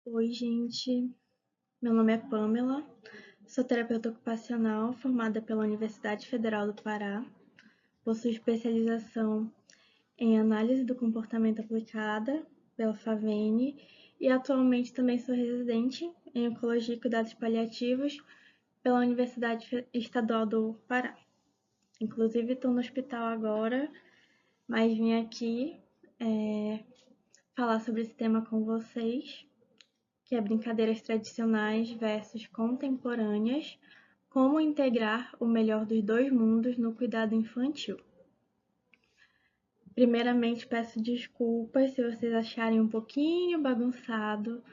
Oi, gente. Meu nome é Pamela, sou terapeuta ocupacional formada pela Universidade Federal do Pará. Possuo especialização em análise do comportamento aplicada pela FAVENE e atualmente também sou residente em oncologia e cuidados paliativos pela Universidade Estadual do Pará. Inclusive, estou no hospital agora, mas vim aqui falar sobre esse tema com vocês, que é brincadeiras tradicionais versus contemporâneas, como integrar o melhor dos dois mundos no cuidado infantil. Primeiramente, peço desculpas se vocês acharem um pouquinho bagunçado,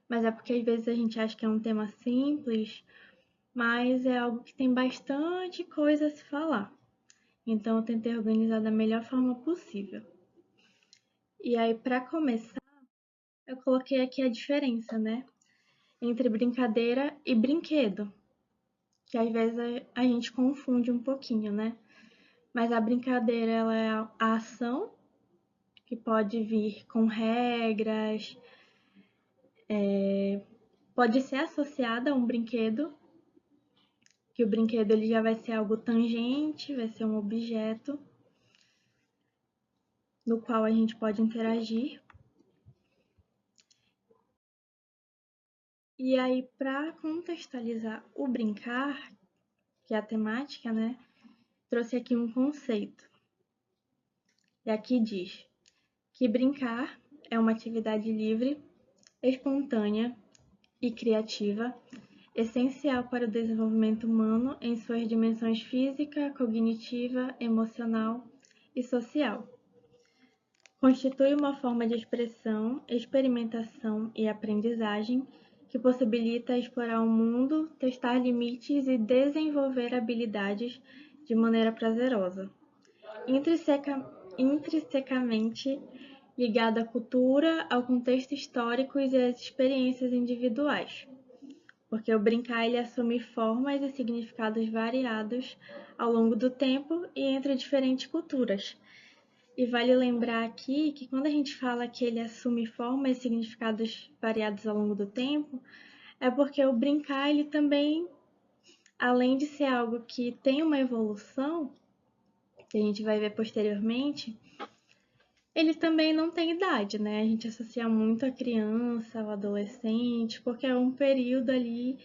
mas é porque às vezes a gente acha que é um tema simples, mas é algo que tem bastante coisa a se falar. Então, eu tentei organizar da melhor forma possível. E aí, para começar, eu coloquei aqui a diferença, né, entre brincadeira e brinquedo, que às vezes a gente confunde um pouquinho, né? Mas a brincadeira, ela é a ação, que pode vir com regras, pode ser associada a um brinquedo, que o brinquedo ele já vai ser algo tangente, vai ser um objeto no qual a gente pode interagir. E aí, para contextualizar o brincar, que é a temática, né? Trouxe aqui um conceito. E aqui diz que brincar é uma atividade livre, espontânea e criativa, essencial para o desenvolvimento humano em suas dimensões física, cognitiva, emocional e social. Constitui uma forma de expressão, experimentação e aprendizagem que possibilita explorar o mundo, testar limites e desenvolver habilidades de maneira prazerosa. Intrinsecamente ligado à cultura, ao contexto histórico e às experiências individuais, porque o brincar ele assume formas e significados variados ao longo do tempo e entre diferentes culturas. E vale lembrar aqui que quando a gente fala que ele assume formas e significados variados ao longo do tempo, é porque o brincar ele também, além de ser algo que tem uma evolução, que a gente vai ver posteriormente, ele também não tem idade, né? A gente associa muito a criança, ao adolescente, porque é um período ali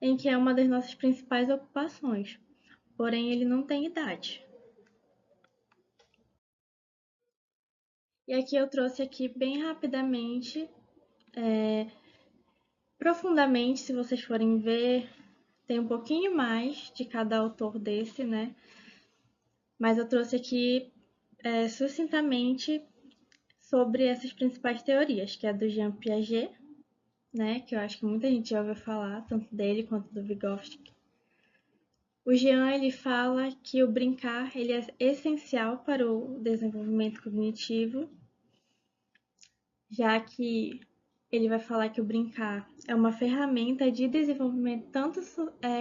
em que é uma das nossas principais ocupações. Porém, ele não tem idade. E aqui eu trouxe aqui bem rapidamente, profundamente, se vocês forem ver, tem um pouquinho mais de cada autor desse, né? Mas eu trouxe aqui sucintamente sobre essas principais teorias, que é a do Jean Piaget, né, que eu acho que muita gente já ouviu falar, tanto dele quanto do Vygotsky. O Jean ele fala que o brincar ele é essencial para o desenvolvimento cognitivo, já que ele vai falar que o brincar é uma ferramenta de desenvolvimento tanto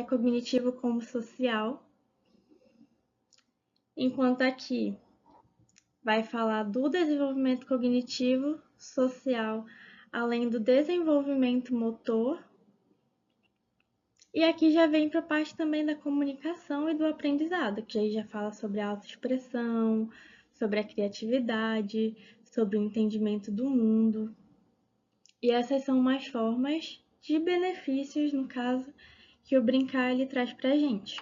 cognitivo como social, enquanto aqui vai falar do desenvolvimento cognitivo, social, além do desenvolvimento motor. E aqui já vem para a parte também da comunicação e do aprendizado, que aí já fala sobre a autoexpressão, sobre a criatividade, sobre o entendimento do mundo. E essas são umas formas de benefícios, no caso, que o brincar ele traz para a gente.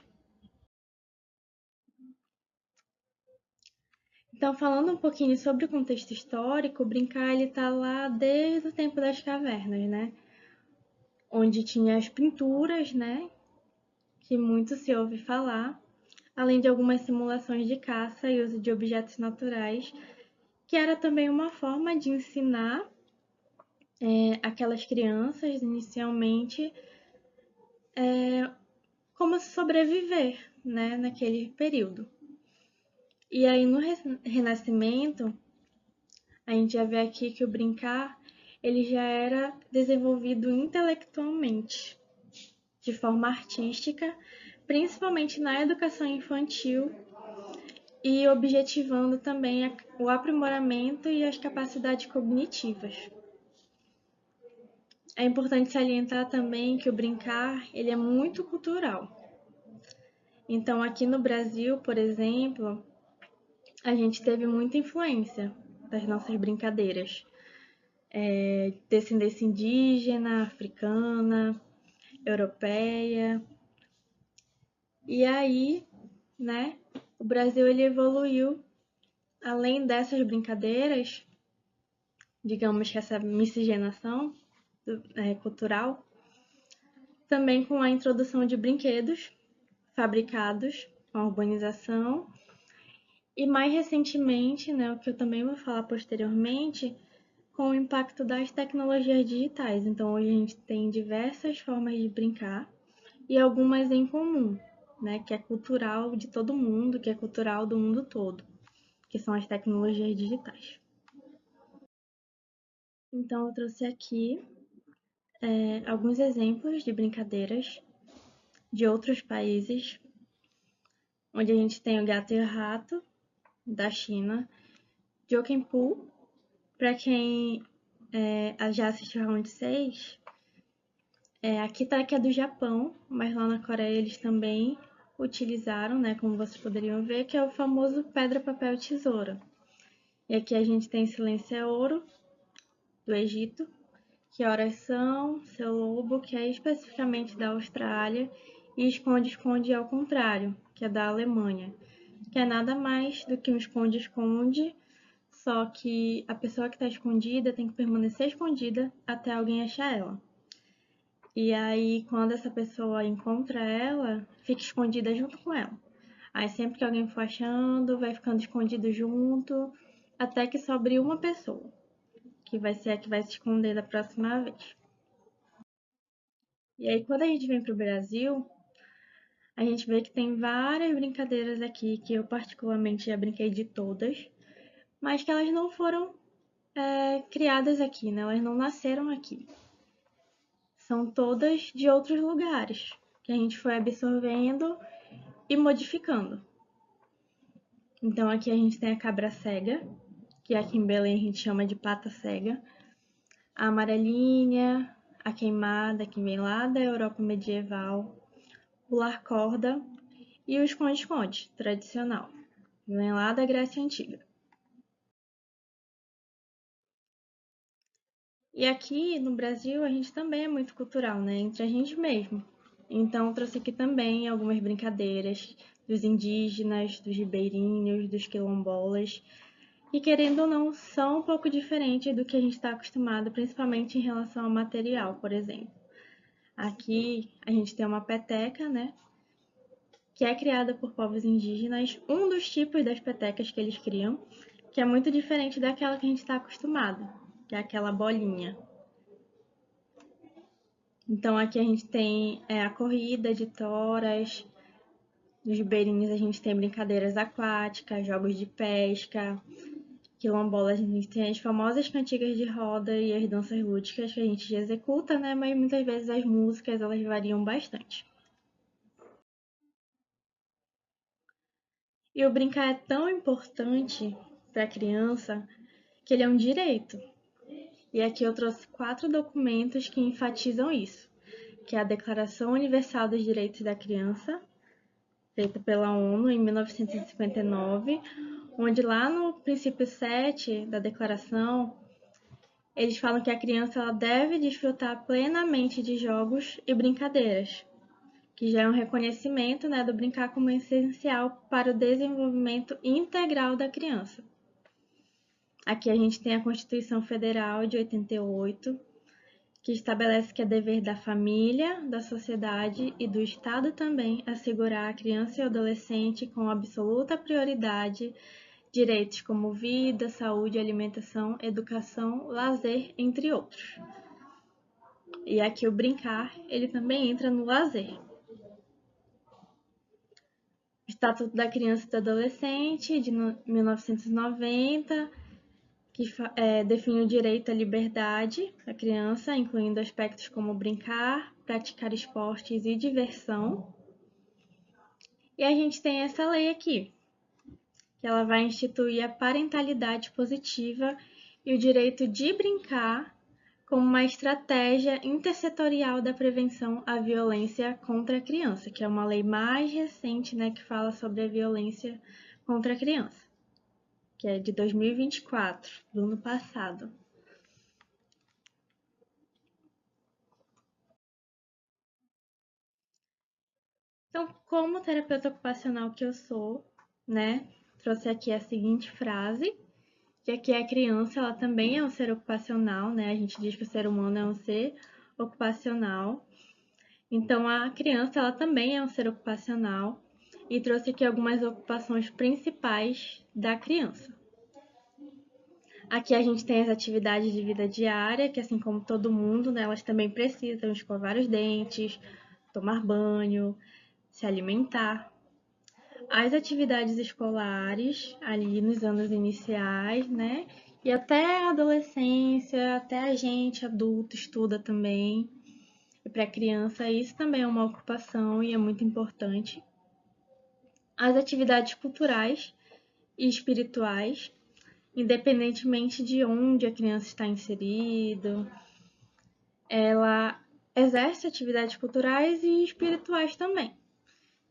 Então, falando um pouquinho sobre o contexto histórico, o brincar ele está lá desde o tempo das cavernas, né? Onde tinha as pinturas, né? Que muito se ouve falar, além de algumas simulações de caça e uso de objetos naturais, que era também uma forma de ensinar aquelas crianças, inicialmente, como sobreviver, né, naquele período. E aí, no Renascimento, a gente já vê aqui que o brincar ele já era desenvolvido intelectualmente, de forma artística, principalmente na educação infantil, e objetivando também o aprimoramento e as capacidades cognitivas. É importante salientar também que o brincar, ele é muito cultural. Então, aqui no Brasil, por exemplo, a gente teve muita influência das nossas brincadeiras. Descendência indígena, africana, europeia. E aí, né, o Brasil ele evoluiu além dessas brincadeiras, digamos que essa miscigenação cultural, também com a introdução de brinquedos fabricados com a urbanização e mais recentemente, né, o que eu também vou falar posteriormente, com o impacto das tecnologias digitais. Então, hoje a gente tem diversas formas de brincar e algumas em comum, né, que é cultural de todo mundo, que é cultural do mundo todo, que são as tecnologias digitais. Então, eu trouxe aqui alguns exemplos de brincadeiras de outros países, onde a gente tem o gato e o rato, da China, Jokenpoo, para quem já assistiu Round 6, aqui tá que é do Japão, mas lá na Coreia eles também utilizaram, né, como vocês poderiam ver, que é o famoso pedra, papel, tesoura. E aqui a gente tem Silêncio é Ouro, do Egito, que é Oração, Seu Lobo, que é especificamente da Austrália, e Esconde-Esconde ao contrário, que é da Alemanha, que é nada mais do que um esconde-esconde, só que a pessoa que está escondida tem que permanecer escondida até alguém achar ela. E aí, quando essa pessoa encontra ela, fica escondida junto com ela. Aí, sempre que alguém for achando, vai ficando escondido junto, até que sobre uma pessoa, que vai ser a que vai se esconder da próxima vez. E aí, quando a gente vem para o Brasil, a gente vê que tem várias brincadeiras aqui, que eu particularmente já brinquei de todas, mas que elas não foram criadas aqui, né? Elas não nasceram aqui. São todas de outros lugares, que a gente foi absorvendo e modificando. Então aqui a gente tem a cabra cega, que aqui em Belém a gente chama de pata cega, a amarelinha, a queimada, que vem lá da Europa medieval, o lar-corda e o esconde-esconde, tradicional, que vem lá da Grécia Antiga. E aqui no Brasil a gente também é muito cultural, né? Entre a gente mesmo. Então trouxe aqui também algumas brincadeiras dos indígenas, dos ribeirinhos, dos quilombolas. E querendo ou não, são um pouco diferentes do que a gente está acostumado, principalmente em relação ao material, por exemplo. Aqui a gente tem uma peteca, né? Que é criada por povos indígenas, um dos tipos das petecas que eles criam, que é muito diferente daquela que a gente está acostumado, que é aquela bolinha. Então aqui a gente tem a corrida de toras, nos ribeirinhos a gente tem brincadeiras aquáticas, jogos de pesca, quilombolas a gente tem as famosas cantigas de roda e as danças lúdicas que a gente executa, né? Mas muitas vezes as músicas elas variam bastante. E o brincar é tão importante para a criança que ele é um direito. E aqui eu trouxe 4 documentos que enfatizam isso, que é a Declaração Universal dos Direitos da Criança, feita pela ONU em 1959, onde lá no princípio 7 da declaração, eles falam que a criança ela deve desfrutar plenamente de jogos e brincadeiras, que já é um reconhecimento, né, do brincar como essencial para o desenvolvimento integral da criança. Aqui a gente tem a Constituição Federal de 88, que estabelece que é dever da família, da sociedade e do Estado também assegurar à criança e ao adolescente com absoluta prioridade direitos como vida, saúde, alimentação, educação, lazer, entre outros. E aqui o brincar, ele também entra no lazer. O Estatuto da Criança e do Adolescente, de 1990, que define o direito à liberdade da criança, incluindo aspectos como brincar, praticar esportes e diversão. E a gente tem essa lei aqui, que ela vai instituir a parentalidade positiva e o direito de brincar como uma estratégia intersetorial da prevenção à violência contra a criança, que é uma lei mais recente, né, que fala sobre a violência contra a criança, que é de 2024, do ano passado. Então, como terapeuta ocupacional que eu sou, né, trouxe aqui a seguinte frase, que aqui a criança, ela também é um ser ocupacional, né? A gente diz que o ser humano é um ser ocupacional. Então, a criança, ela também é um ser ocupacional e trouxe aqui algumas ocupações principais da criança. Aqui a gente tem as atividades de vida diária, que assim como todo mundo, né, elas também precisam escovar os dentes, tomar banho, se alimentar. As atividades escolares, ali nos anos iniciais, né, e até a adolescência, até a gente adulto estuda também. E para a criança isso também é uma ocupação e é muito importante. As atividades culturais e espirituais, independentemente de onde a criança está inserida, ela exerce atividades culturais e espirituais também,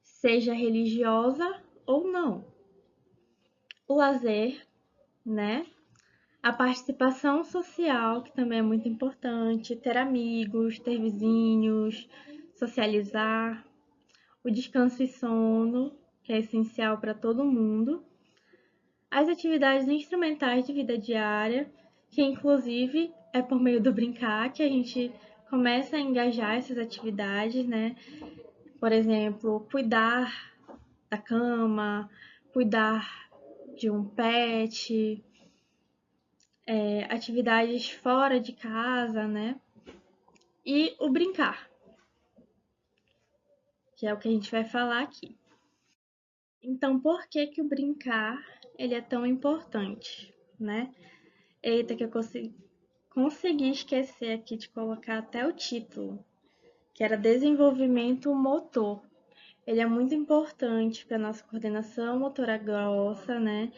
seja religiosa ou não. O lazer, né? A participação social, que também é muito importante, ter amigos, ter vizinhos, socializar, o descanso e sono, que é essencial para todo mundo, as atividades instrumentais de vida diária, que inclusive é por meio do brincar que a gente começa a engajar essas atividades, né? Por exemplo, cuidar da cama, cuidar de um pet, atividades fora de casa, né? E o brincar, que é o que a gente vai falar aqui. Então, por que que o brincar ele é tão importante, né? Eita, que eu consegui esquecer aqui de colocar até o título, que era desenvolvimento motor. Ele é muito importante para nossa coordenação motora grossa, né?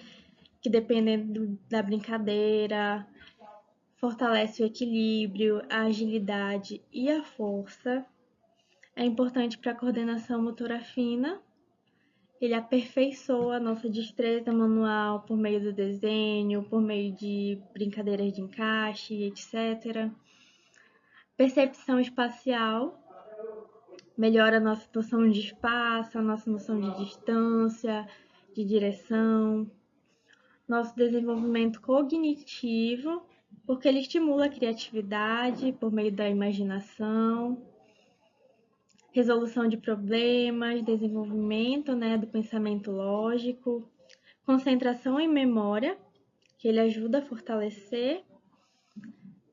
Que dependendo da brincadeira, fortalece o equilíbrio, a agilidade e a força. É importante para a coordenação motora fina. Ele aperfeiçoa a nossa destreza manual por meio do desenho, por meio de brincadeiras de encaixe, etc. Percepção espacial melhora a nossa noção de espaço, a nossa noção de distância, de direção. Nosso desenvolvimento cognitivo, porque ele estimula a criatividade por meio da imaginação, resolução de problemas, desenvolvimento, né, do pensamento lógico, concentração e memória, que ele ajuda a fortalecer,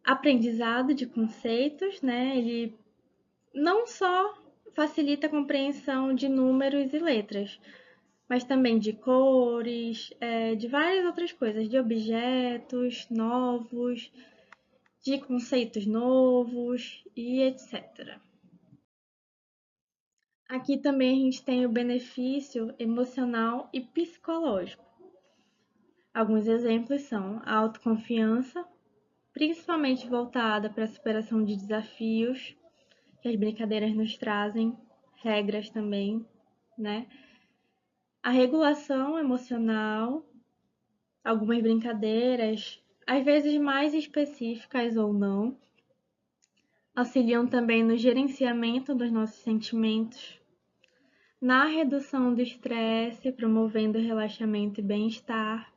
aprendizado de conceitos, né, ele não só facilita a compreensão de números e letras, mas também de cores, de várias outras coisas, de objetos novos, de conceitos novos e etc. Aqui também a gente tem o benefício emocional e psicológico. Alguns exemplos são a autoconfiança, principalmente voltada para a superação de desafios que as brincadeiras nos trazem, regras também, né? A regulação emocional, algumas brincadeiras, às vezes mais específicas ou não, auxiliam também no gerenciamento dos nossos sentimentos, na redução do estresse, promovendo relaxamento e bem-estar,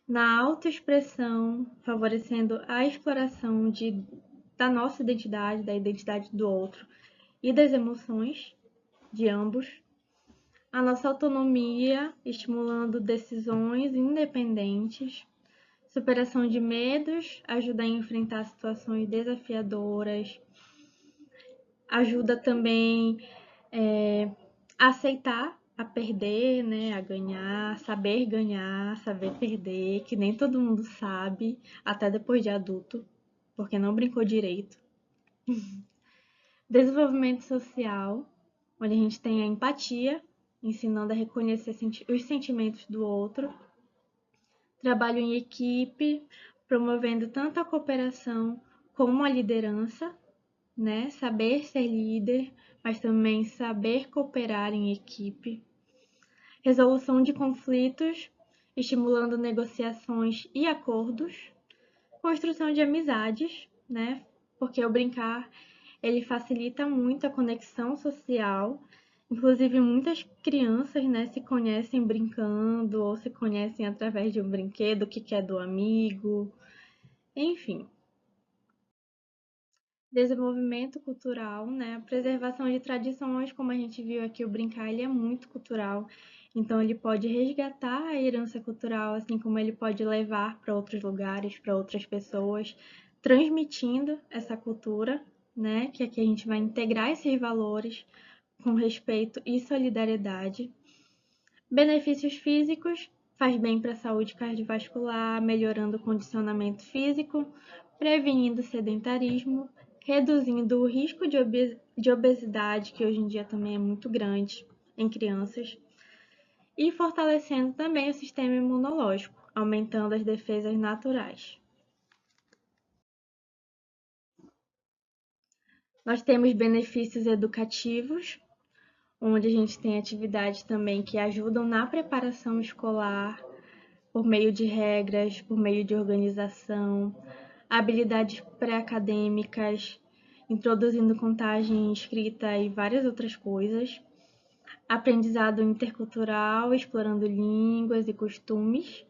na autoexpressão, favorecendo a exploração da nossa identidade, da identidade do outro e das emoções de ambos, a nossa autonomia, estimulando decisões independentes, superação de medos, ajuda a enfrentar situações desafiadoras, ajuda também a aceitar a perder, né, a ganhar, saber perder, que nem todo mundo sabe, até depois de adulto, porque não brincou direito. Desenvolvimento social, onde a gente tem a empatia, ensinando a reconhecer os sentimentos do outro. Trabalho em equipe, promovendo tanto a cooperação como a liderança, né? Saber ser líder, mas também saber cooperar em equipe. Resolução de conflitos, estimulando negociações e acordos. Construção de amizades, né? Porque o brincar, ele facilita muito a conexão social. Inclusive, muitas crianças, né, se conhecem brincando ou se conhecem através de um brinquedo que é do amigo. Enfim, desenvolvimento cultural, né? A preservação de tradições, como a gente viu aqui, o brincar ele é muito cultural. Então ele pode resgatar a herança cultural, assim como ele pode levar para outros lugares, para outras pessoas, transmitindo essa cultura, né? Que aqui a gente vai integrar esses valores com respeito e solidariedade. Benefícios físicos, faz bem para a saúde cardiovascular, melhorando o condicionamento físico, prevenindo o sedentarismo, reduzindo o risco de obesidade, que hoje em dia também é muito grande em crianças, e fortalecendo também o sistema imunológico, aumentando as defesas naturais. Nós temos benefícios educativos, onde a gente tem atividades também que ajudam na preparação escolar, por meio de regras, por meio de organização, habilidades pré-acadêmicas, introduzindo contagem escrita e várias outras coisas, aprendizado intercultural, explorando línguas e costumes,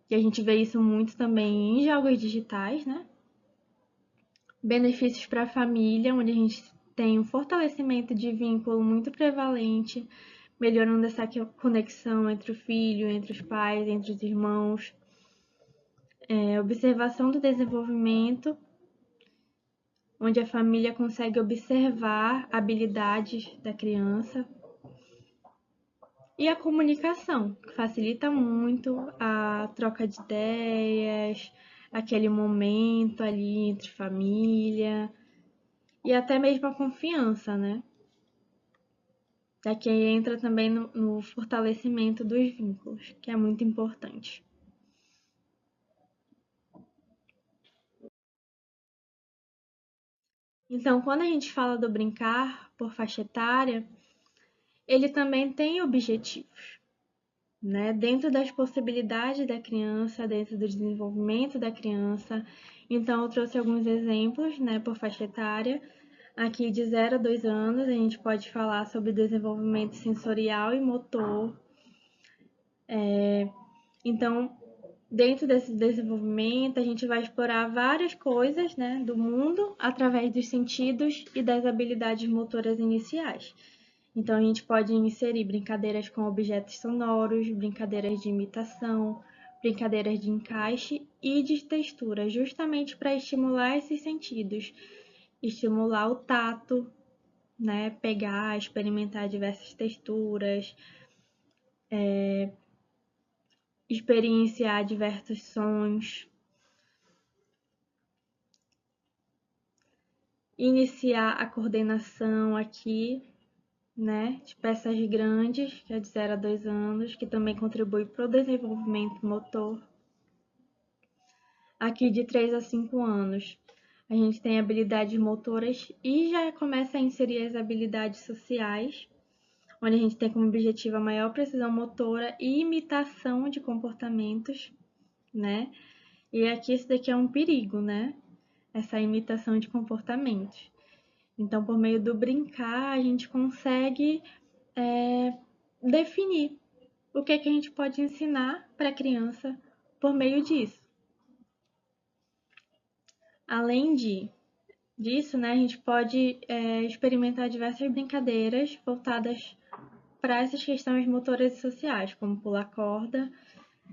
e a gente vê isso muito também em jogos digitais, né? Benefícios para a família, onde a gente tem um fortalecimento de vínculo muito prevalente, melhorando essa conexão entre o filho, entre os pais, entre os irmãos. Observação do desenvolvimento, onde a família consegue observar habilidades da criança. E a comunicação, que facilita muito a troca de ideias, aquele momento ali entre família e até mesmo a confiança, né? Daqui entra também no fortalecimento dos vínculos, que é muito importante. Então, quando a gente fala do brincar por faixa etária, ele também tem objetivos, né? Dentro das possibilidades da criança, dentro do desenvolvimento da criança. Então, eu trouxe alguns exemplos, né, por faixa etária. Aqui de 0 a 2 anos, a gente pode falar sobre desenvolvimento sensorial e motor. Então, dentro desse desenvolvimento, a gente vai explorar várias coisas, né, do mundo através dos sentidos e das habilidades motoras iniciais. Então, a gente pode inserir brincadeiras com objetos sonoros, brincadeiras de imitação, brincadeiras de encaixe e de textura, justamente para estimular esses sentidos, estimular o tato, né? Pegar, experimentar diversas texturas, experienciar diversos sons, iniciar a coordenação aqui, né, de peças grandes, que é de 0 a 2 anos, que também contribui para o desenvolvimento motor. Aqui de 3 a 5 anos, a gente tem habilidades motoras e já começa a inserir as habilidades sociais, onde a gente tem como objetivo a maior precisão motora e imitação de comportamentos, né? E aqui isso daqui é um perigo, né? Essa imitação de comportamentos. Então, por meio do brincar, a gente consegue definir o que é que a gente pode ensinar para a criança por meio disso. Além disso, né, a gente pode experimentar diversas brincadeiras voltadas para essas questões motoras e sociais, como pular corda,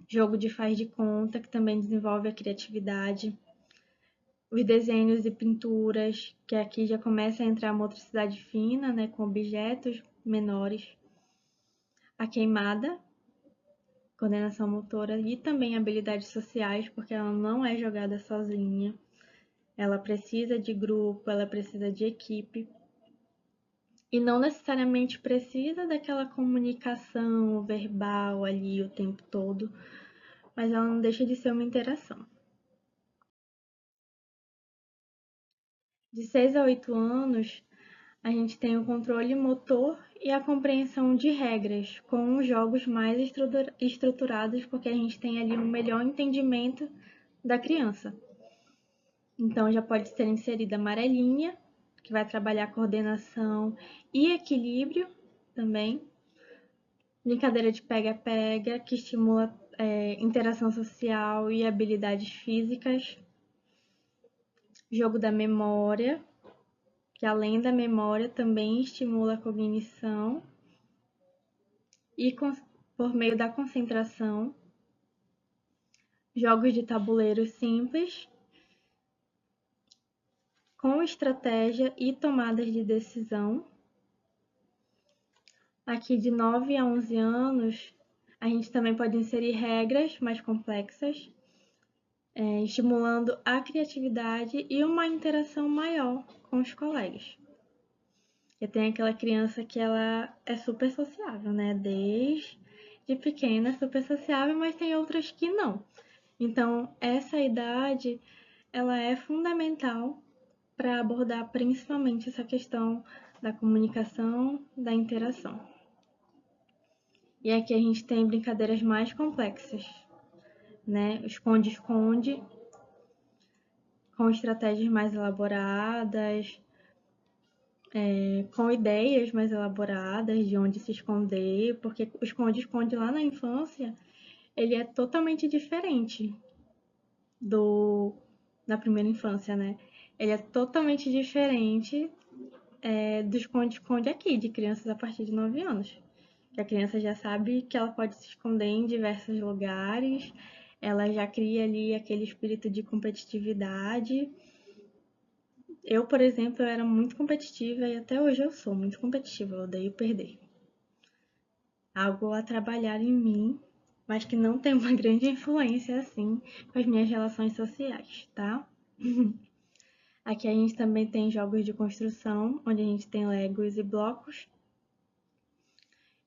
jogo de faz de conta, que também desenvolve a criatividade, os desenhos e pinturas, que aqui já começa a entrar a motricidade fina, né, com objetos menores, a queimada, coordenação motora e também habilidades sociais, porque ela não é jogada sozinha. Ela precisa de grupo, ela precisa de equipe. E não necessariamente precisa daquela comunicação verbal ali o tempo todo, mas ela não deixa de ser uma interação. De 6 a 8 anos, a gente tem o controle motor e a compreensão de regras, com os jogos mais estruturados, porque a gente tem ali um melhor entendimento da criança. Então, já pode ser inserida a amarelinha, que vai trabalhar coordenação e equilíbrio também. Brincadeira de pega-pega, que estimula interação social e habilidades físicas. Jogo da memória, que além da memória também estimula a cognição e por meio da concentração. Jogos de tabuleiro simples, com estratégia e tomadas de decisão. Aqui de 9 a 11 anos, a gente também pode inserir regras mais complexas, estimulando a criatividade e uma interação maior com os colegas. E tem aquela criança que ela é super sociável, né? Desde pequena é super sociável, mas tem outras que não. Então, essa idade, ela é fundamental para abordar principalmente essa questão da comunicação, da interação. E aqui a gente tem brincadeiras mais complexas, né? O esconde-esconde, com estratégias mais elaboradas, com ideias mais elaboradas de onde se esconder, porque o esconde-esconde lá na infância, ele é totalmente diferente da primeira infância, né? Ele é totalmente diferente do esconde-esconde aqui, de crianças a partir de 9 anos. Que a criança já sabe que ela pode se esconder em diversos lugares, ela já cria ali aquele espírito de competitividade. Eu, por exemplo, eu era muito competitiva e até hoje eu sou muito competitiva, eu odeio perder. Algo a trabalhar em mim, mas que não tem uma grande influência assim com as minhas relações sociais, tá? Aqui a gente também tem jogos de construção, onde a gente tem legos e blocos.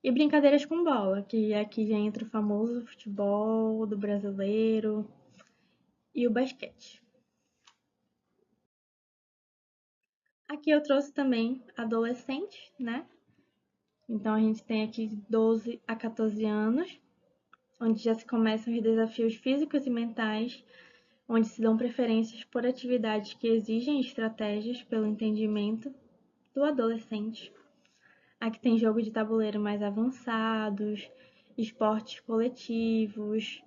E brincadeiras com bola, que aqui já entra o famoso futebol do brasileiro e o basquete. Aqui eu trouxe também adolescente, né? Então a gente tem aqui de 12 a 14 anos, onde já se começam os desafios físicos e mentais, onde se dão preferências por atividades que exigem estratégias pelo entendimento do adolescente. Aqui tem jogo de tabuleiro mais avançados, esportes coletivos,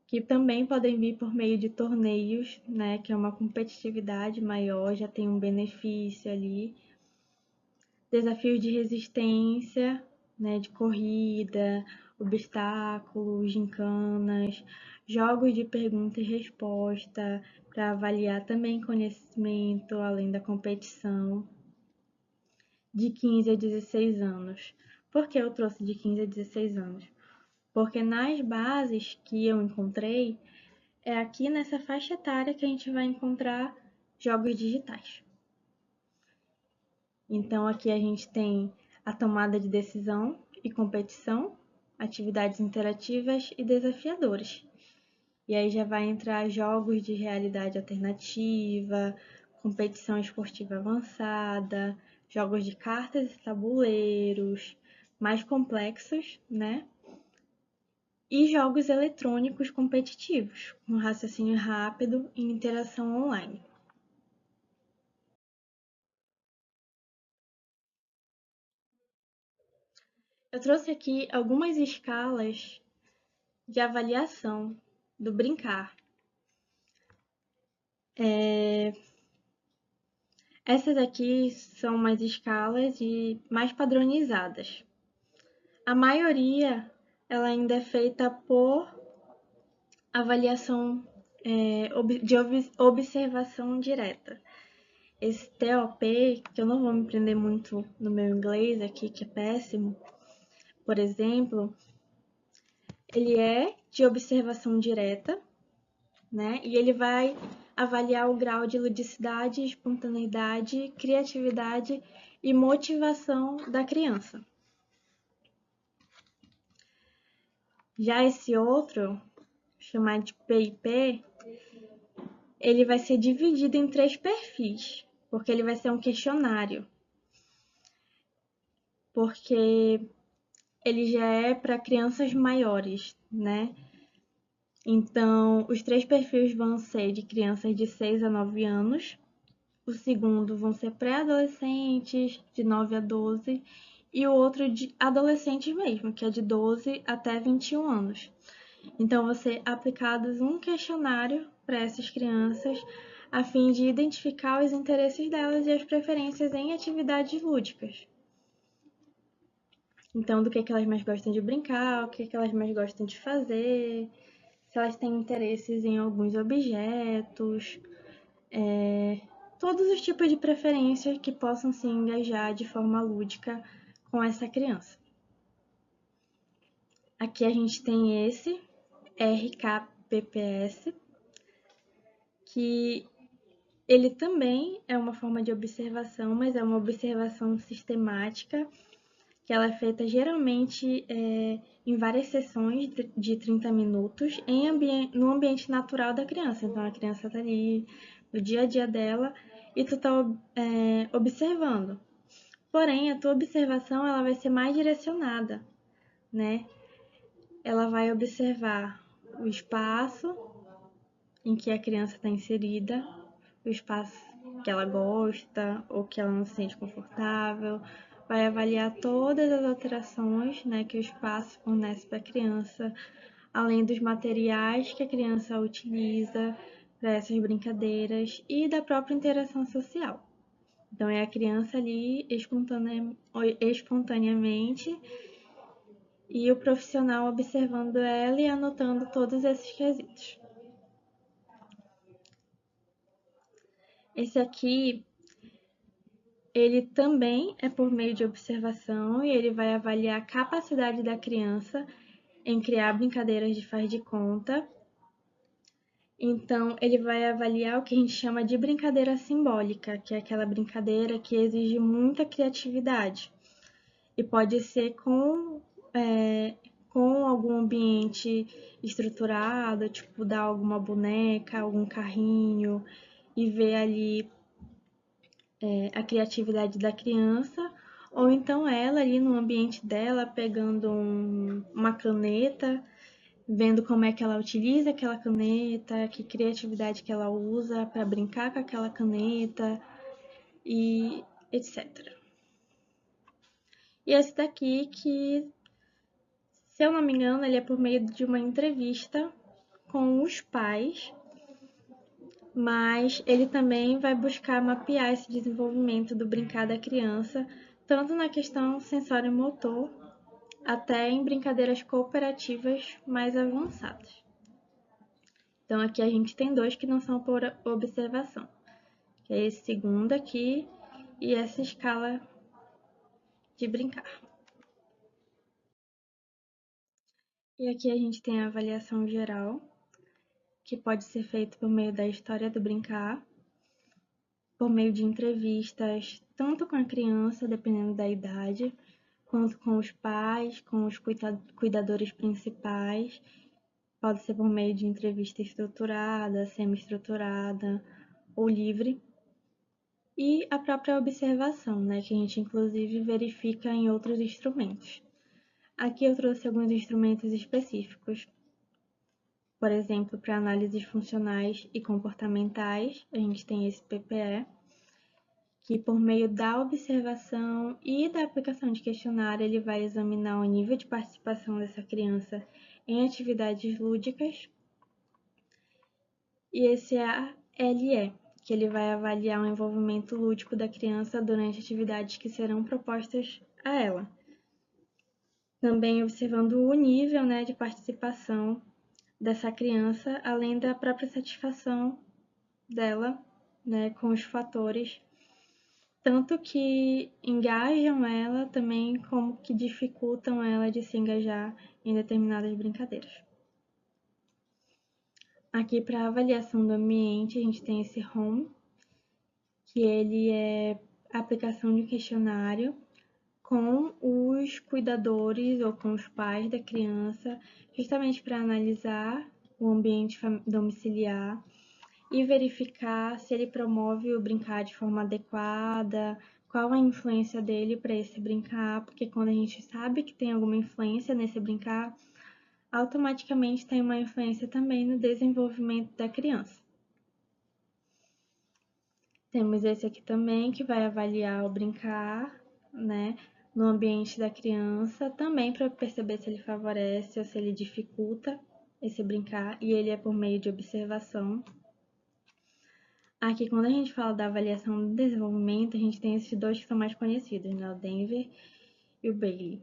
que também podem vir por meio de torneios, né, que é uma competitividade maior, já tem um benefício ali. Desafios de resistência, né, de corrida, obstáculos, gincanas, jogos de pergunta e resposta, para avaliar também conhecimento, além da competição, de 15 a 16 anos. Por que eu trouxe de 15 a 16 anos? Porque nas bases que eu encontrei, é aqui nessa faixa etária que a gente vai encontrar jogos digitais. Então, aqui a gente tem a tomada de decisão e competição, atividades interativas e desafiadoras. E aí já vai entrar jogos de realidade alternativa, competição esportiva avançada, jogos de cartas e tabuleiros mais complexos, né? E jogos eletrônicos competitivos, com raciocínio rápido e interação online. Eu trouxe aqui algumas escalas de avaliação do brincar. Essas aqui são umas escalas mais padronizadas. A maioria ela ainda é feita por avaliação de observação direta. Esse TOP, que eu não vou me prender muito no meu inglês aqui, que é péssimo, por exemplo, ele é de observação direta, né? E ele vai avaliar o grau de ludicidade, espontaneidade, criatividade e motivação da criança. Já esse outro, chamado de PIP, ele vai ser dividido em 3 perfis. porque ele vai ser um questionário, porque ele já é para crianças maiores, né? Então, os 3 perfis vão ser de crianças de 6 a 9 anos, o segundo vão ser pré-adolescentes, de 9 a 12, e o outro de adolescentes mesmo, que é de 12 até 21 anos. Então, vão ser aplicados um questionário para essas crianças, a fim de identificar os interesses delas e as preferências em atividades lúdicas. Então, do que elas mais gostam de brincar, o que elas mais gostam de fazer, se elas têm interesses em alguns objetos, todos os tipos de preferências que possam se engajar de forma lúdica com essa criança. Aqui a gente tem esse RKPPS, que ele também é uma forma de observação, mas é uma observação sistemática, que ela é feita geralmente em várias sessões de 30 minutos no ambiente natural da criança. Então, a criança está ali no dia a dia dela e tu está observando. Porém, a tua observação ela vai ser mais direcionada, né? Ela vai observar o espaço em que a criança está inserida, o espaço que ela gosta ou que ela não se sente confortável, vai avaliar todas as alterações, né, que o espaço fornece para a criança, além dos materiais que a criança utiliza para essas brincadeiras e da própria interação social. Então, é a criança ali espontaneamente e o profissional observando ela e anotando todos esses quesitos. Esse aqui, ele também é por meio de observação e ele vai avaliar a capacidade da criança em criar brincadeiras de faz de conta. Então, ele vai avaliar o que a gente chama de brincadeira simbólica, que é aquela brincadeira que exige muita criatividade. E pode ser com algum ambiente estruturado, tipo dar alguma boneca, algum carrinho, e ver ali a criatividade da criança, ou então ela ali no ambiente dela pegando uma caneta, vendo como é que ela utiliza aquela caneta, que criatividade que ela usa para brincar com aquela caneta e etc. E esse daqui que, se eu não me engano, ele é por meio de uma entrevista com os pais, mas ele também vai buscar mapear esse desenvolvimento do brincar da criança, tanto na questão sensório-motor, até em brincadeiras cooperativas mais avançadas. Então, aqui a gente tem 2 que não são por observação, que é esse segundo aqui e essa escala de brincar. E aqui a gente tem a avaliação geral, que pode ser feito por meio da história do brincar, por meio de entrevistas, tanto com a criança, dependendo da idade, quanto com os pais, com os cuidadores principais. Pode ser por meio de entrevista estruturada, semi-estruturada ou livre. E a própria observação, né, que a gente inclusive verifica em outros instrumentos. Aqui eu trouxe alguns instrumentos específicos. Por exemplo, para análises funcionais e comportamentais, a gente tem esse PPE, que por meio da observação e da aplicação de questionário, ele vai examinar o nível de participação dessa criança em atividades lúdicas. E esse é a LE, que ele vai avaliar o envolvimento lúdico da criança durante atividades que serão propostas a ela. Também observando o nível, né, de participação dessa criança, além da própria satisfação dela, né, com os fatores, tanto que engajam ela também como que dificultam ela de se engajar em determinadas brincadeiras. Aqui para avaliação do ambiente, a gente tem esse home, que ele é a aplicação de questionário com os cuidadores ou com os pais da criança, justamente para analisar o ambiente domiciliar e verificar se ele promove o brincar de forma adequada, qual a influência dele para esse brincar, porque quando a gente sabe que tem alguma influência nesse brincar, automaticamente tem uma influência também no desenvolvimento da criança. Temos esse aqui também que vai avaliar o brincar, né, no ambiente da criança, também para perceber se ele favorece ou se ele dificulta esse brincar, e ele é por meio de observação. Aqui, quando a gente fala da avaliação do desenvolvimento, a gente tem esses dois que são mais conhecidos, né, o Denver e o Bailey.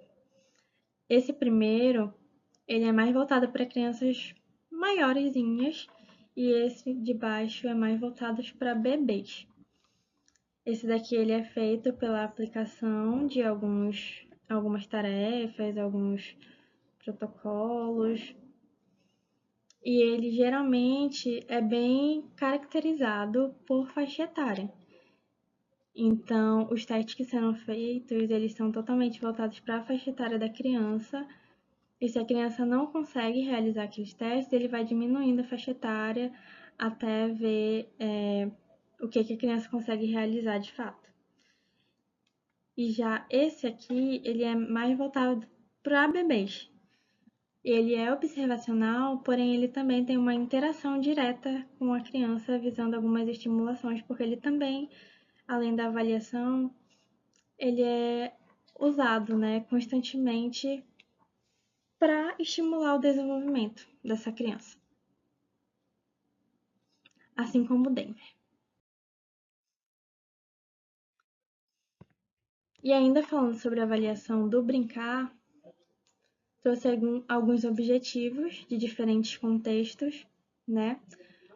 Esse primeiro, ele é mais voltado para crianças maiorzinhas, e esse de baixo é mais voltado para bebês. Esse daqui ele é feito pela aplicação de algumas tarefas, alguns protocolos, e ele geralmente é bem caracterizado por faixa etária. Então, os testes que serão feitos, eles são totalmente voltados para a faixa etária da criança, e se a criança não consegue realizar aqueles testes, ele vai diminuindo a faixa etária até ver o que a criança consegue realizar de fato. E já esse aqui, ele é mais voltado para bebês. Ele é observacional, porém ele também tem uma interação direta com a criança, visando algumas estimulações, porque ele também, além da avaliação, ele é usado, né, constantemente para estimular o desenvolvimento dessa criança. Assim como o Denver. E ainda falando sobre a avaliação do brincar, trouxe alguns objetivos de diferentes contextos, né?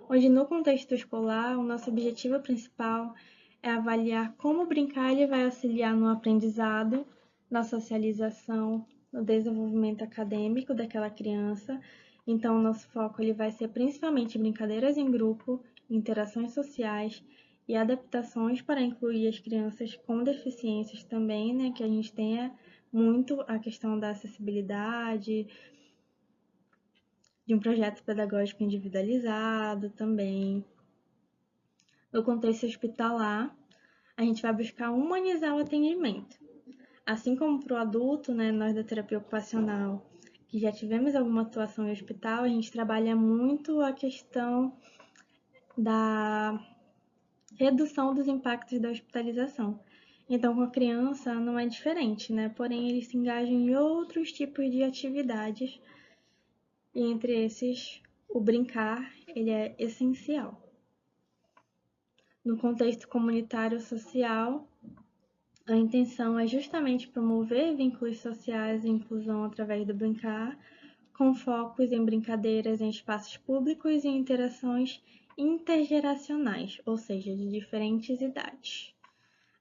Onde no contexto escolar, o nosso objetivo principal é avaliar como o brincar ele vai auxiliar no aprendizado, na socialização, no desenvolvimento acadêmico daquela criança. Então, o nosso foco ele vai ser principalmente brincadeiras em grupo, interações sociais e adaptações para incluir as crianças com deficiências também, né? Que a gente tenha muito a questão da acessibilidade, de um projeto pedagógico individualizado também. No contexto hospitalar, a gente vai buscar humanizar o atendimento. Assim como para o adulto, né, nós da terapia ocupacional, que já tivemos alguma atuação em hospital, a gente trabalha muito a questão da redução dos impactos da hospitalização. Então, com a criança não é diferente, né? Porém, eles se engajam em outros tipos de atividades, e entre esses, o brincar, ele é essencial. No contexto comunitário social, a intenção é justamente promover vínculos sociais e inclusão através do brincar, com focos em brincadeiras em espaços públicos e interações intergeracionais, ou seja, de diferentes idades,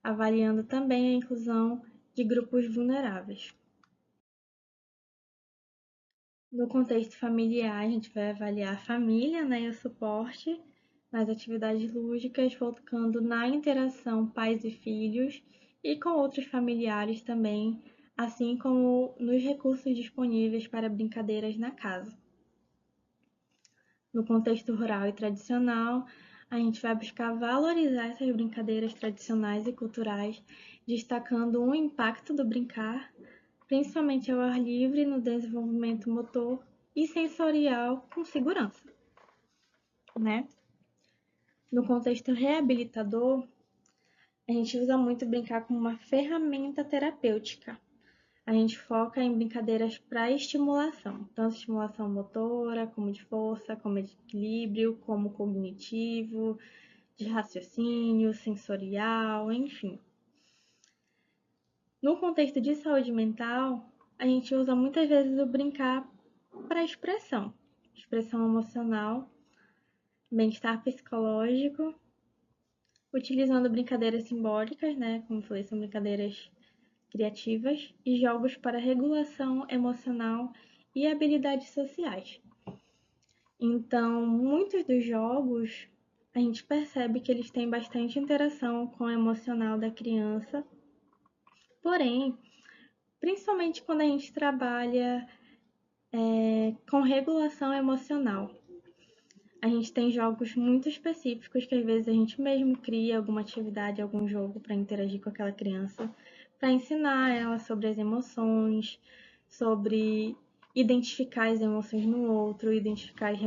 avaliando também a inclusão de grupos vulneráveis. No contexto familiar, a gente vai avaliar a família, né, e o suporte nas atividades lúdicas, focando na interação pais e filhos e com outros familiares também, assim como nos recursos disponíveis para brincadeiras na casa. No contexto rural e tradicional, a gente vai buscar valorizar essas brincadeiras tradicionais e culturais, destacando o impacto do brincar, principalmente ao ar livre, no desenvolvimento motor e sensorial com segurança, né? No contexto reabilitador, a gente usa muito brincar como uma ferramenta terapêutica. A gente foca em brincadeiras para estimulação, tanto estimulação motora, como de força, como de equilíbrio, como cognitivo, de raciocínio, sensorial, enfim. No contexto de saúde mental, a gente usa muitas vezes o brincar para expressão emocional, bem-estar psicológico, utilizando brincadeiras simbólicas, né? Como falei, são brincadeiras criativas e jogos para regulação emocional e habilidades sociais. Então, muitos dos jogos a gente percebe que eles têm bastante interação com o emocional da criança, porém, principalmente quando a gente trabalha com regulação emocional. A gente tem jogos muito específicos que às vezes a gente mesmo cria alguma atividade, algum jogo para interagir com aquela criança, para ensinar ela sobre as emoções, sobre identificar as emoções no outro, identificar as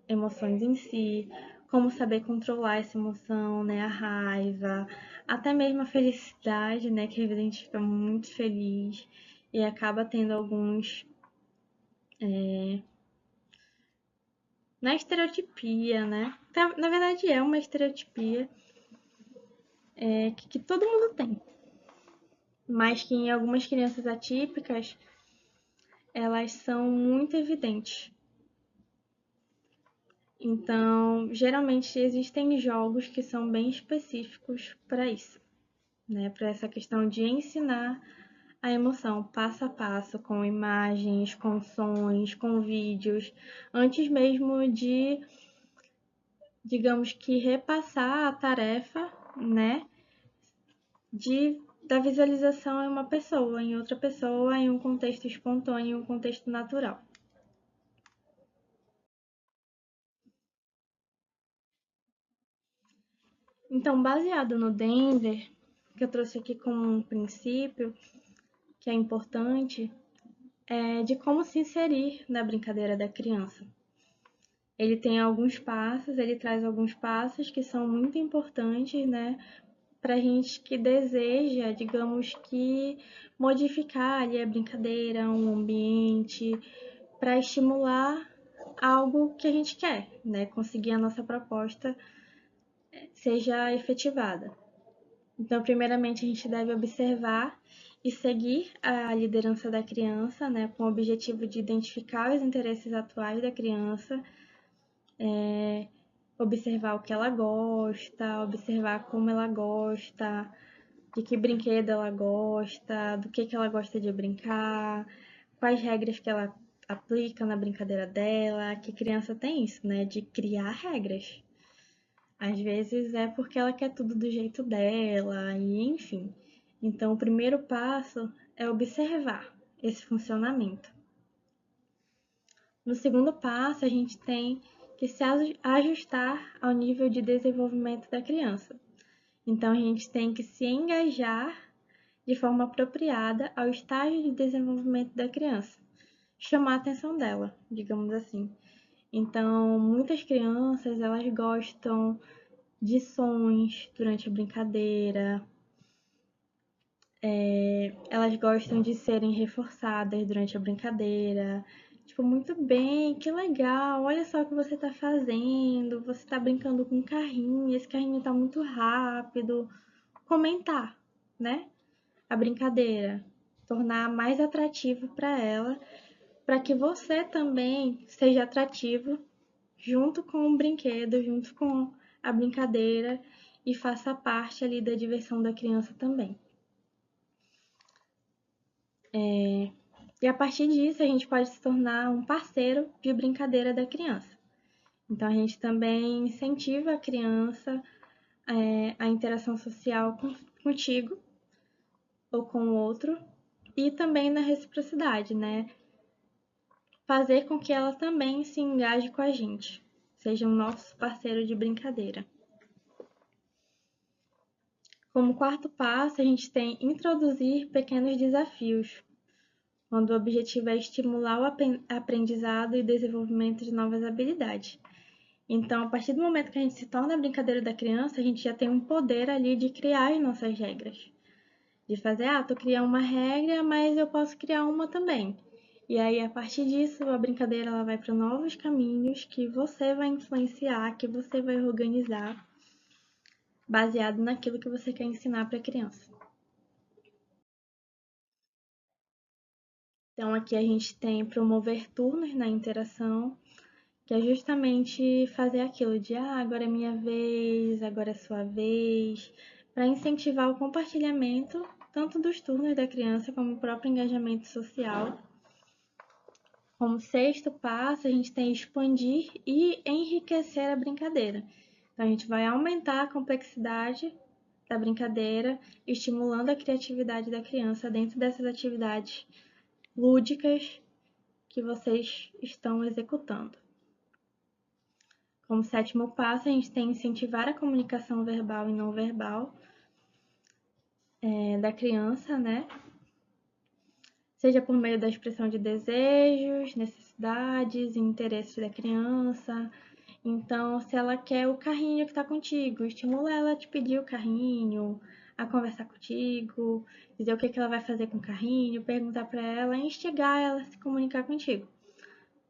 emoções em si, como saber controlar essa emoção, né, a raiva, até mesmo a felicidade, né, que às vezes a gente fica muito feliz e acaba tendo alguns na estereotipia, né? Na verdade é uma estereotipia que todo mundo tem, mas que em algumas crianças atípicas elas são muito evidentes. Então, geralmente existem jogos que são bem específicos para isso, né? Para essa questão de ensinar a emoção passo a passo, com imagens, com sons, com vídeos, antes mesmo de, digamos que, repassar a tarefa, né? Da visualização em uma pessoa, em outra pessoa, em um contexto espontâneo, em um contexto natural. Então, baseado no Denver, que eu trouxe aqui como um princípio, que é importante, é de como se inserir na brincadeira da criança. Ele tem alguns passos, ele traz alguns passos que são muito importantes, né, para a gente que deseja, digamos que, modificar ali a brincadeira, um ambiente, para estimular algo que a gente quer, né, conseguir a nossa proposta seja efetivada. Então, primeiramente, a gente deve observar e seguir a liderança da criança, né, com o objetivo de identificar os interesses atuais da criança, observar o que ela gosta, observar como ela gosta, de que brinquedo ela gosta, do que ela gosta de brincar, quais regras que ela aplica na brincadeira dela, que criança tem isso, né, de criar regras. Às vezes é porque ela quer tudo do jeito dela, e enfim. Então, o primeiro passo é observar esse funcionamento. No segundo passo, a gente tem que se ajustar ao nível de desenvolvimento da criança. Então, a gente tem que se engajar de forma apropriada ao estágio de desenvolvimento da criança, chamar a atenção dela, digamos assim. Então, muitas crianças, elas gostam de sons durante a brincadeira, elas gostam de serem reforçadas durante a brincadeira. Tipo, muito bem, que legal, olha só o que você tá fazendo, você tá brincando com um carrinho, esse carrinho tá muito rápido. Comentar, né? A brincadeira, tornar mais atrativo para ela, para que você também seja atrativo junto com o brinquedo, junto com a brincadeira e faça parte ali da diversão da criança também. E a partir disso, a gente pode se tornar um parceiro de brincadeira da criança. Então, a gente também incentiva a criança a interação social contigo ou com o outro e também na reciprocidade, né? Fazer com que ela também se engaje com a gente, seja um nosso parceiro de brincadeira. Como quarto passo, a gente tem introduzir pequenos desafios, quando o objetivo é estimular o aprendizado e desenvolvimento de novas habilidades. Então, a partir do momento que a gente se torna a brincadeira da criança, a gente já tem um poder ali de criar as nossas regras. De fazer, tô criando uma regra, mas eu posso criar uma também. E aí, a partir disso, a brincadeira ela vai para novos caminhos que você vai influenciar, que você vai organizar, baseado naquilo que você quer ensinar para a criança. Então, aqui a gente tem promover turnos na interação, que é justamente fazer aquilo de agora é minha vez, agora é sua vez, para incentivar o compartilhamento tanto dos turnos da criança como o próprio engajamento social. Como sexto passo, a gente tem expandir e enriquecer a brincadeira. Então, a gente vai aumentar a complexidade da brincadeira, estimulando a criatividade da criança dentro dessas atividades lúdicas que vocês estão executando. Como sétimo passo, a gente tem incentivar a comunicação verbal e não verbal da criança, né? Seja por meio da expressão de desejos, necessidades e interesses da criança. Então, se ela quer o carrinho que está contigo, estimula ela a te pedir o carrinho, a conversar contigo, dizer o que ela vai fazer com o carrinho, perguntar para ela, instigar ela a se comunicar contigo.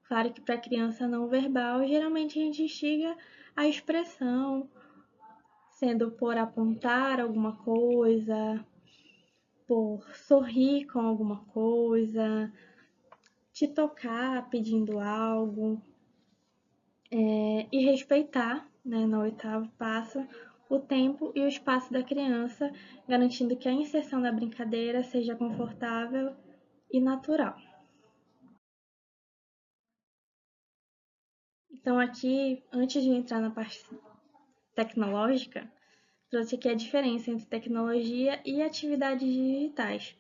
Claro que para criança não verbal, geralmente a gente instiga a expressão, sendo por apontar alguma coisa, por sorrir com alguma coisa, te tocar pedindo algo, e respeitar, né, no oitavo passo, o tempo e o espaço da criança, garantindo que a inserção da brincadeira seja confortável e natural. Então, aqui, antes de entrar na parte tecnológica, trouxe aqui a diferença entre tecnologia e atividades digitais.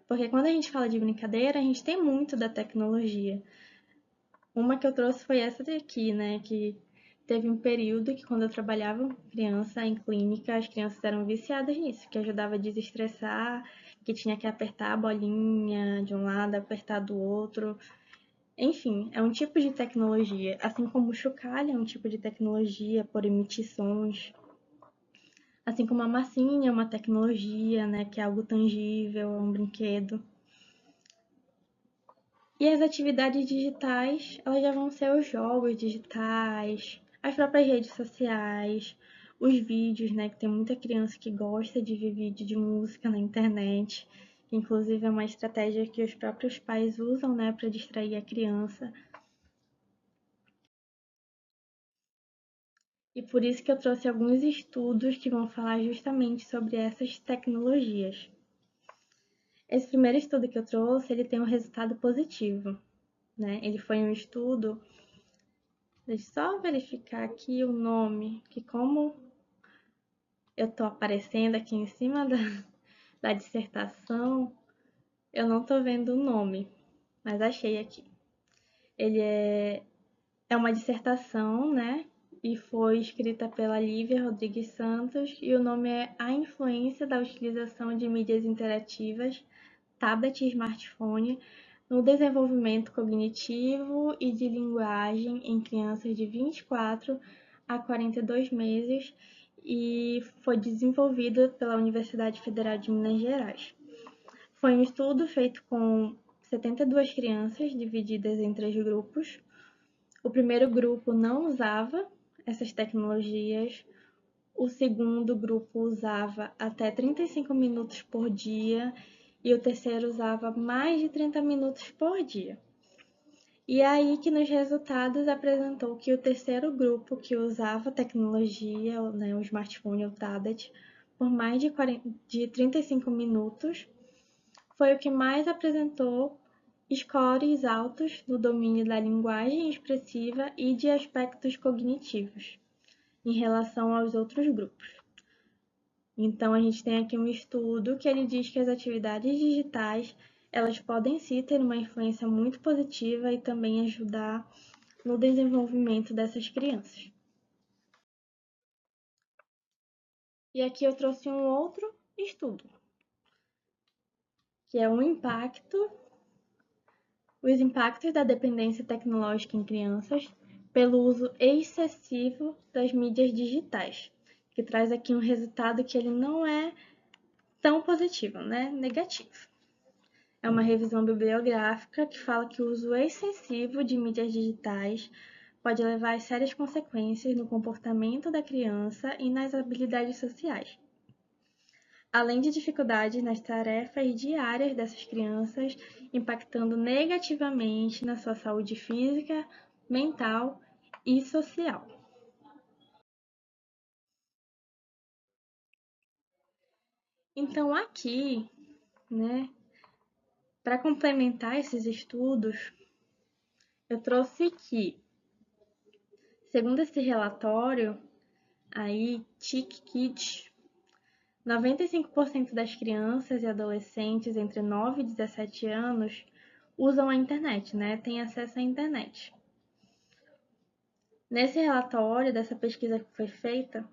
Porque quando a gente fala de brincadeira, a gente tem muito da tecnologia. Uma que eu trouxe foi essa daqui, né? Que teve um período que quando eu trabalhava criança em clínica, as crianças eram viciadas nisso, que ajudava a desestressar, que tinha que apertar a bolinha de um lado, apertar do outro. Enfim, é um tipo de tecnologia, assim como o chocalho é um tipo de tecnologia por emitir sons, assim como a massinha é uma tecnologia, né, que é algo tangível, é um brinquedo. E as atividades digitais, elas já vão ser os jogos digitais, as próprias redes sociais, os vídeos, né? Que tem muita criança que gosta de ver vídeo de música na internet, que inclusive é uma estratégia que os próprios pais usam, né, para distrair a criança. E por isso que eu trouxe alguns estudos que vão falar justamente sobre essas tecnologias. Esse primeiro estudo que eu trouxe, ele tem um resultado positivo, né? Ele foi um estudo. Deixa eu só verificar aqui o nome, que como eu tô aparecendo aqui em cima da dissertação, eu não tô vendo o nome, mas achei aqui. Ele é uma dissertação, né? E foi escrita pela Lívia Rodrigues Santos, e o nome é A Influência da Utilização de Mídias Interativas, Tablet e Smartphone no desenvolvimento cognitivo e de linguagem em crianças de 24 a 42 meses e foi desenvolvida pela Universidade Federal de Minas Gerais. Foi um estudo feito com 72 crianças divididas em 3 grupos. O primeiro grupo não usava essas tecnologias, o segundo grupo usava até 35 minutos por dia e o terceiro usava mais de 30 minutos por dia. E aí que nos resultados apresentou que o terceiro grupo que usava tecnologia, né, o smartphone ou tablet, por mais de 35 minutos, foi o que mais apresentou scores altos no domínio da linguagem expressiva e de aspectos cognitivos, em relação aos outros grupos. Então, a gente tem aqui um estudo que ele diz que as atividades digitais, elas podem sim ter uma influência muito positiva e também ajudar no desenvolvimento dessas crianças. E aqui eu trouxe um outro estudo, que é os impactos da dependência tecnológica em crianças pelo uso excessivo das mídias digitais, que traz aqui um resultado que ele não é tão positivo, né? Negativo. É uma revisão bibliográfica que fala que o uso excessivo de mídias digitais pode levar a sérias consequências no comportamento da criança e nas habilidades sociais, além de dificuldades nas tarefas diárias dessas crianças, impactando negativamente na sua saúde física, mental e social. Então, aqui, né, para complementar esses estudos, eu trouxe que, segundo esse relatório, aí, TIC Kids, 95% das crianças e adolescentes entre 9 e 17 anos usam a internet, né? Têm acesso à internet. Nesse relatório dessa pesquisa que foi feita,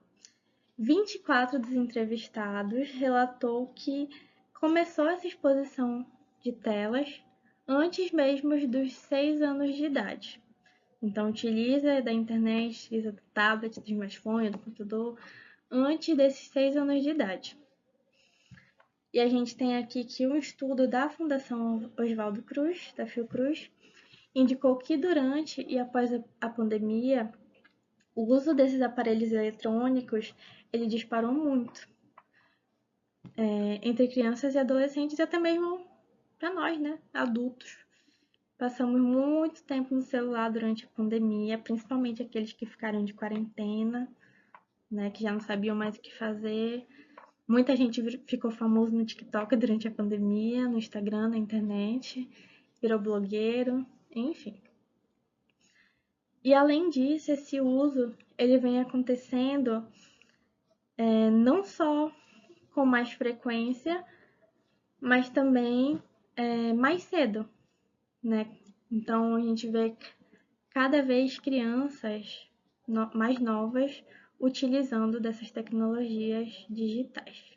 24 dos entrevistados relatou que começou essa exposição de telas antes mesmo dos 6 anos de idade. Então, utiliza da internet, utiliza do tablet, do smartphone, do computador, antes desses 6 anos de idade. E a gente tem aqui que um estudo da Fundação Oswaldo Cruz, da Fiocruz, indicou que durante e após a pandemia, o uso desses aparelhos eletrônicos, ele disparou muito entre crianças e adolescentes e até mesmo para nós, né, adultos. Passamos muito tempo no celular durante a pandemia, principalmente aqueles que ficaram de quarentena, né, que já não sabiam mais o que fazer. Muita gente ficou famoso no TikTok durante a pandemia, no Instagram, na internet, virou blogueiro, enfim. E além disso, esse uso ele vem acontecendo não só com mais frequência, mas também mais cedo, né? Então a gente vê cada vez crianças mais novas utilizando dessas tecnologias digitais.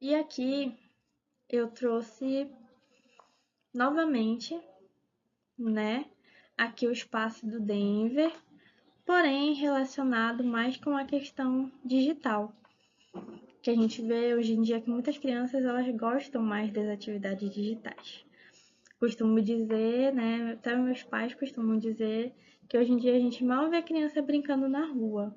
E aqui eu trouxe novamente, né, aqui o espaço do Denver, porém relacionado mais com a questão digital, que a gente vê hoje em dia que muitas crianças elas gostam mais das atividades digitais. Costumo dizer, né, até meus pais costumam dizer que hoje em dia a gente mal vê criança brincando na rua.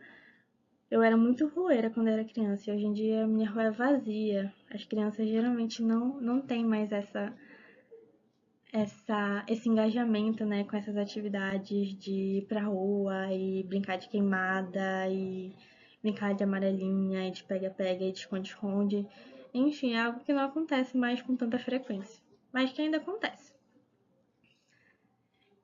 Eu era muito rueira quando era criança e hoje em dia minha rua é vazia. As crianças geralmente não têm mais esse engajamento, né, com essas atividades de ir pra rua e brincar de queimada e brincar de amarelinha e de pega-pega e de esconde-esconde. Enfim, é algo que não acontece mais com tanta frequência, mas que ainda acontece.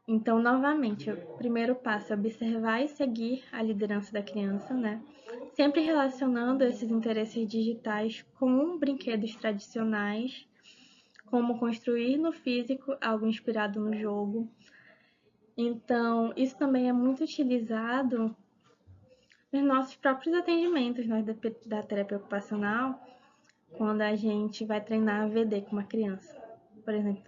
Então, novamente, o primeiro passo é observar e seguir a liderança da criança, né? Sempre relacionando esses interesses digitais com brinquedos tradicionais, como construir no físico algo inspirado no jogo. Então, isso também é muito utilizado nos nossos próprios atendimentos, nós da terapia ocupacional, quando a gente vai treinar AVD com uma criança. Por exemplo,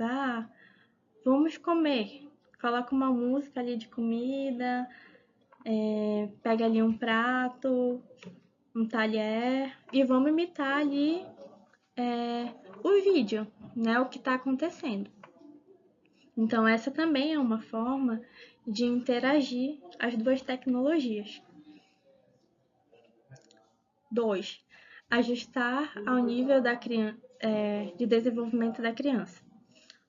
vamos comer. Coloca uma música ali de comida, pega ali um prato, um talher e vamos imitar ali o vídeo, né? O que está acontecendo. Então, essa também é uma forma de interagir as duas tecnologias. 2. Ajustar ao nível de desenvolvimento da criança,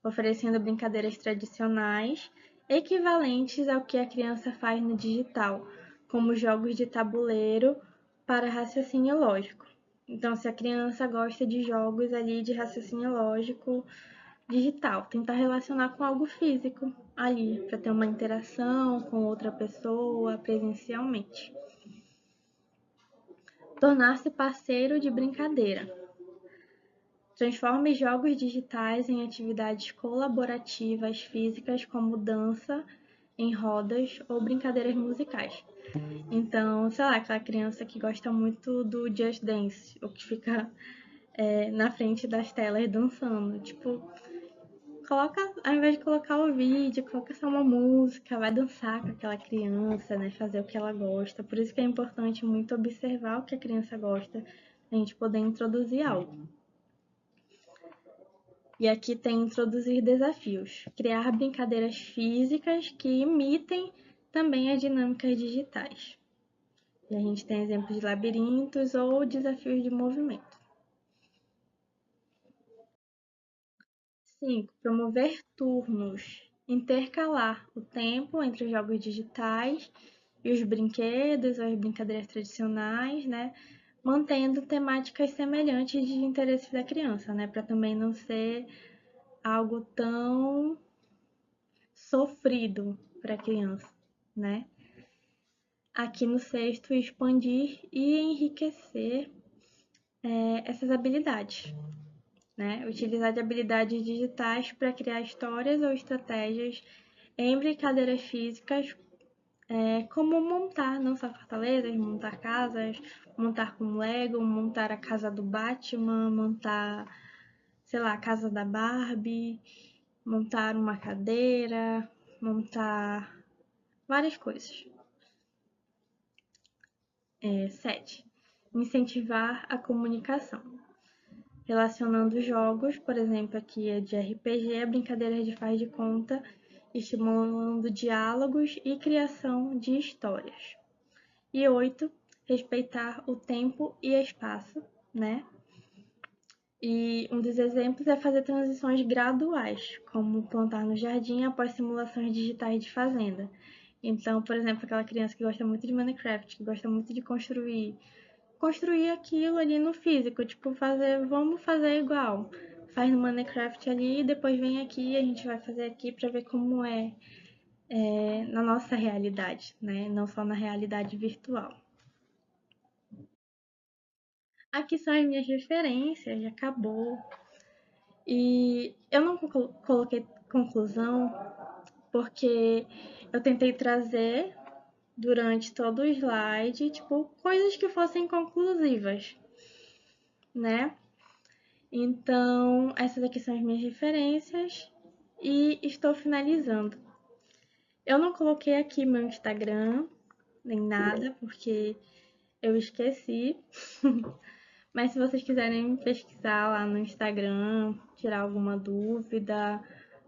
oferecendo brincadeiras tradicionais equivalentes ao que a criança faz no digital, como jogos de tabuleiro para raciocínio lógico. Então, se a criança gosta de jogos ali de raciocínio lógico digital, tentar relacionar com algo físico ali, para ter uma interação com outra pessoa presencialmente. Tornar-se parceiro de brincadeira. Transforme jogos digitais em atividades colaborativas físicas como dança em rodas ou brincadeiras musicais. Então, sei lá, aquela criança que gosta muito do Just Dance, ou que fica na frente das telas dançando. Tipo, coloca, ao invés de colocar o vídeo, coloca só uma música, vai dançar com aquela criança, né? Fazer o que ela gosta. Por isso que é importante muito observar o que a criança gosta, a gente poder introduzir algo. E aqui tem introduzir desafios, criar brincadeiras físicas que imitem também as dinâmicas digitais. E a gente tem exemplos de labirintos ou desafios de movimento. 5. Promover turnos. Intercalar o tempo entre os jogos digitais e os brinquedos ou as brincadeiras tradicionais, né? Mantendo temáticas semelhantes de interesse da criança, né? Para também não ser algo tão sofrido para a criança, né? Aqui no sexto, expandir e enriquecer essas habilidades. né? Utilizar de habilidades digitais para criar histórias ou estratégias em brincadeiras físicas, como montar, não só fortalezas, montar casas, montar com Lego, montar a casa do Batman, montar, sei lá, a casa da Barbie, montar uma cadeira, montar várias coisas. 7. Incentivar a comunicação. Relacionando jogos, por exemplo, aqui é de RPG, brincadeiras de faz de conta, estimulando diálogos e criação de histórias. E 8. Respeitar o tempo e espaço, né? E um dos exemplos é fazer transições graduais, como plantar no jardim após simulações digitais de fazenda. Então, por exemplo, aquela criança que gosta muito de Minecraft, que gosta muito de construir aquilo ali no físico, tipo, vamos fazer igual. Faz no Minecraft ali e depois vem aqui, a gente vai fazer aqui para ver como é na nossa realidade, né? Não só na realidade virtual. Aqui são as minhas referências, já acabou. E eu não coloquei conclusão porque eu tentei trazer durante todo o slide, tipo, coisas que fossem conclusivas, né? Então, essas aqui são as minhas referências e estou finalizando. Eu não coloquei aqui meu Instagram, nem nada, porque eu esqueci. Mas se vocês quiserem pesquisar lá no Instagram, tirar alguma dúvida,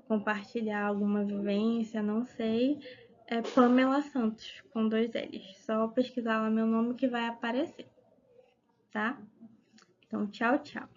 compartilhar alguma vivência, não sei, é Pamela Santos, com 2 L's. Só pesquisar lá meu nome que vai aparecer, tá? Então, tchau, tchau.